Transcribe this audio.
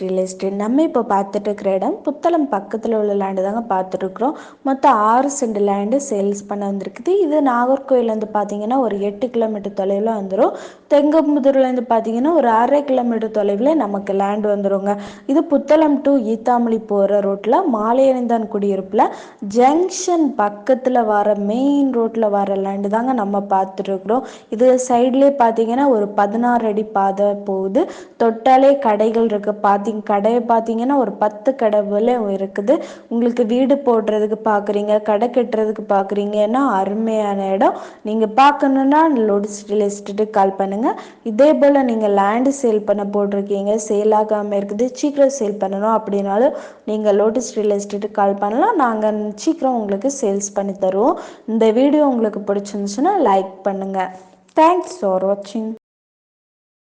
Real estate நம்ம இப்போ பார்த்துட்டு இருக்கிற இடம் புத்தளம் பக்கத்தில் உள்ள லேண்டு தாங்க பார்த்துட்டு இருக்கிறோம். மொத்தம் 6 சென்ட் லேண்டு சேல்ஸ் பண்ண வந்திருக்குது. இது நாகர்கோயிலேருந்து பார்த்தீங்கன்னா ஒரு 8 கிலோமீட்டர் தொலைவில் வந்துடும். தெங்கம்புதூர்லேருந்து பார்த்தீங்கன்னா ஒரு 1/2 கிலோமீட்டர் தொலைவில் நமக்கு லேண்டு வந்துடுங்க. இது புத்தளம் டு ஈத்தாமொழி போகிற ரோட்டில் மாலையணிந்தான் குடியிருப்பில் ஜங்ஷன் பக்கத்தில் வர மெயின் ரோட்டில் வர லேண்டு தாங்க நம்ம பார்த்துட்டு இருக்கிறோம். இது சைட்லேயே பார்த்தீங்கன்னா ஒரு 16 அடி பாதை போகுது. தொட்டாலே கடைகள் இருக்குது. கடையை பார்த்தீங்கன்னா ஒரு 10 கடை போல இருக்குது. உங்களுக்கு வீடு போடுறதுக்கு பார்க்குறீங்க, கடை கட்டுறதுக்கு பார்க்குறீங்கன்னா அருமையான இடம். நீங்கள் பார்க்கணுன்னா லோட்டஸ் ரியல் எஸ்டேட்டுக்கு கால் பண்ணுங்கள். இதே போல் நீங்கள் லேண்டு சேல் பண்ண போட்டிருக்கீங்க, சேல் ஆகாமல் இருக்குது, சீக்கிரம் சேல் பண்ணணும் அப்படின்னாலும் நீங்கள் லோட்டஸ் ரியல் எஸ்டேட்டுக்கு கால் பண்ணலாம். நாங்கள் சீக்கிரம் உங்களுக்கு சேல்ஸ் பண்ணி தருவோம். இந்த வீடியோ உங்களுக்கு பிடிச்சிருந்துச்சுன்னா லைக் பண்ணுங்கள். தேங்க்ஸ் ஃபார் வாட்சிங்.